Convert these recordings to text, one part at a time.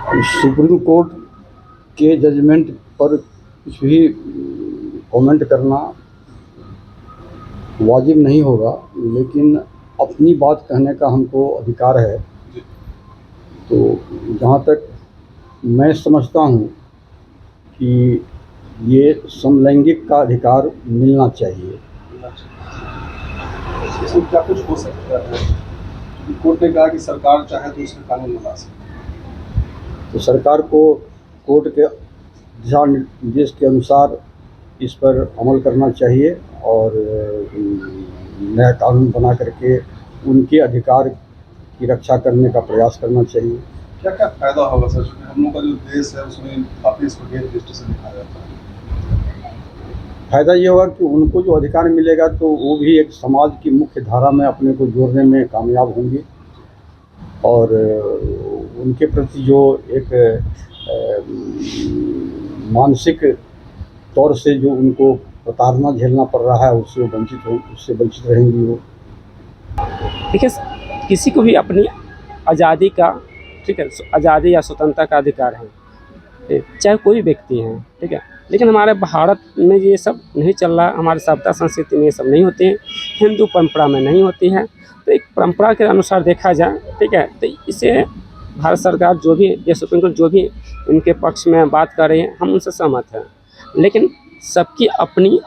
Supreme court के judgement पर कुछ भी कमेंट करना वाजिब नहीं होगा, लेकिन अपनी बात कहने का हमको अधिकार है। तो जहाँ तक मैं समझता हूँ कि ये समलैंगिक का अधिकार मिलना चाहिए। इसमें क्या कुछ हो सकता है? कोर्ट ने कहा कि सरकार चाहे तो इसमें कानून बना सकती है। तो सरकार को कोर्ट के दिशा निर्देश के अनुसार इस पर अमल करना चाहिए और नया कानून बना करके उनके अधिकार की रक्षा करने का प्रयास करना चाहिए। क्या क्या फायदा होगा सर? हम लोग का जो देश है उसमें काफ़ी इसको गैर दृष्टि से देखा जाता है। फायदा ये होगा कि उनको जो अधिकार मिलेगा तो वो भी एक समाज की मुख्य धारा में अपने को जोड़ने में कामयाब होंगे और उनके प्रति जो एक मानसिक तौर से जो उनको प्रताड़ना झेलना पड़ रहा है उससे वंचित रहेंगी वो। देखिए, किसी को भी अपनी आज़ादी का, ठीक है, आज़ादी या स्वतंत्रता का अधिकार है, चाहे कोई व्यक्ति है, ठीक है। लेकिन हमारे भारत में ये सब नहीं चल रहा। हमारे सभ्यता संस्कृति में ये सब नहीं होते हैं, हिंदू परंपरा में नहीं होती है। तो एक परंपरा के अनुसार देखा जाए, ठीक है, तो इसे भारत सरकार जो भी या सुप्रीम कोर्ट जो भी इनके पक्ष में बात कर रही है, हम उनसे सहमत हैं। लेकिन सबकी अपनी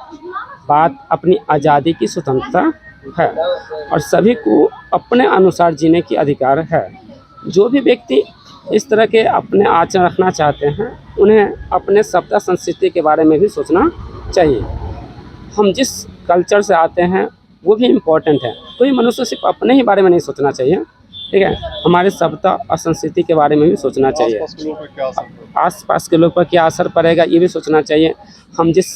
बात, अपनी आज़ादी की स्वतंत्रता है और सभी को अपने अनुसार जीने की अधिकार है। जो भी व्यक्ति इस तरह के अपने आचरण रखना चाहते हैं, उन्हें अपने सभ्यता संस्कृति के बारे में भी सोचना चाहिए। हम जिस कल्चर से आते हैं वो भी इम्पोर्टेंट है। कोई मनुष्य सिर्फ अपने ही बारे में नहीं सोचना चाहिए, ठीक है, हमारे सभ्यता और संस्कृति के बारे में भी सोचना चाहिए। आसपास के लोग पर क्या असर पड़ेगा ये भी सोचना चाहिए। हम जिस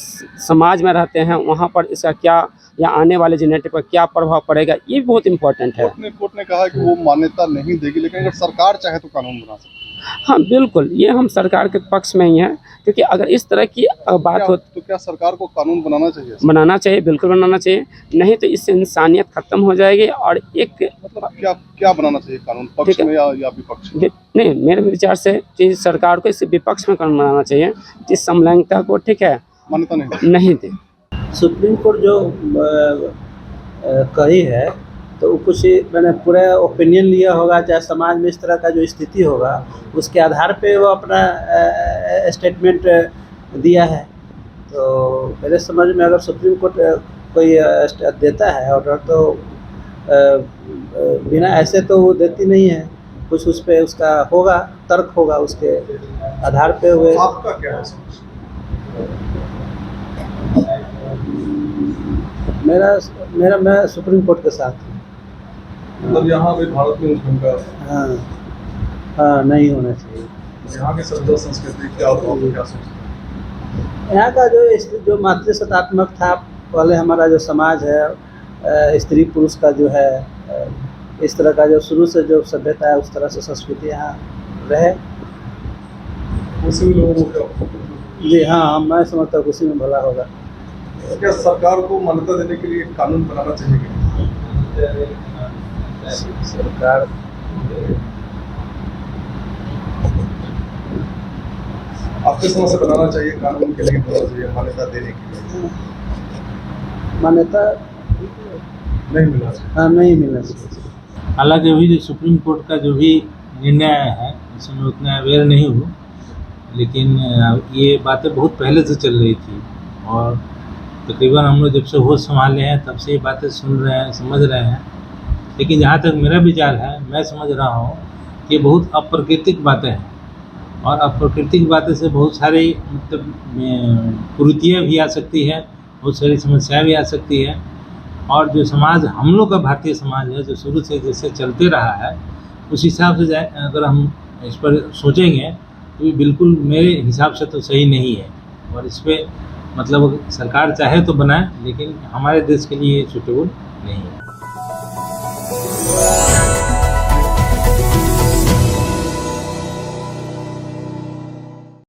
समाज में रहते हैं वहाँ पर इसका क्या, या आने वाले जनरेशन पर क्या प्रभाव पड़ेगा, ये भी बहुत इम्पोर्टेंट है। कोर्ट ने कहा कि वो मान्यता नहीं देगी, लेकिन अगर सरकार चाहे तो कानून बना सकती है। हाँ बिल्कुल, ये हम सरकार के पक्ष में ही हैं, क्योंकि अगर इस तरह की बात हो तो क्या सरकार को कानून बनाना चाहिए? बनाना चाहिए, बिल्कुल बनाना चाहिए। नहीं तो इससे इंसानियत खत्म हो जाएगी। और एक मतलब क्या बनाना चाहिए कानून, पक्ष में या विपक्ष में? नहीं, मेरे विचार से कि सरकार को इसे विपक्ष में कानून बनाना चाहिए जिस समलैंगिकता को, ठीक है, मान्यता नहीं दे। सुप्रीम कोर्ट जो कही है तो कुछ मैंने पूरा ओपिनियन लिया होगा, चाहे समाज में इस तरह का जो स्थिति होगा उसके आधार पे वो अपना स्टेटमेंट दिया है। तो मेरे समझ में अगर सुप्रीम कोर्ट कोई देता है ऑर्डर तो बिना ऐसे तो वो देती नहीं है, कुछ उस पर उसका होगा, तर्क होगा, उसके आधार पे हुए। आपका क्या है? मैं सुप्रीम कोर्ट के साथ हूँ। मतलब यहाँ भी भारत में उनका हाँ नहीं होना चाहिए। यहाँ की सभ्यता संस्कृति क्या सोचते हैं? यहाँ का जो मातृसत्तात्मक था, पहले हमारा जो समाज है, स्त्री पुरुष का जो है, इस तरह का जो शुरू से जो सभ्यता है उस तरह से संस्कृति यहाँ रहे, उसी लोगों को जी हाँ, मैं समझता हूँ उसी में भला होगा। क्या सरकार को मान्यता देने के लिए कानून बनाना चाहिए? सरकार आपके समझ से बनाना चाहिए कानून के लिए, बनाना चाहिए मान्यता देने के लिए? मान्यता नहीं मिलना चाहिए। हाँ, नहीं मिलना चाहिए। हालांकि अभी जो सुप्रीम कोर्ट का जो भी निर्णय आया है उसमें उतना अवेयर नहीं हूँ, लेकिन ये बातें बहुत पहले से चल रही थी और तकरीबन हम लोग जब से होश संभाले हैं तब से ये बातें सुन रहे हैं, समझ रहे हैं। लेकिन जहाँ तक मेरा विचार है, मैं समझ रहा हूँ कि बहुत अप्राकृतिक बातें हैं और अप्राकृतिक बातें से बहुत सारी मतलब कुरीतियाँ भी आ सकती है, बहुत सारी समस्याएं भी आ सकती है। और जो समाज हम लोग का भारतीय समाज है, जो शुरू से जैसे चलते रहा है, उस हिसाब से अगर हम इस पर सोचेंगे तो बिल्कुल मेरे हिसाब से तो सही नहीं है। और इस पर मतलब सरकार चाहे तो बनाए, लेकिन हमारे देश के लिए सूटेबल नहीं है।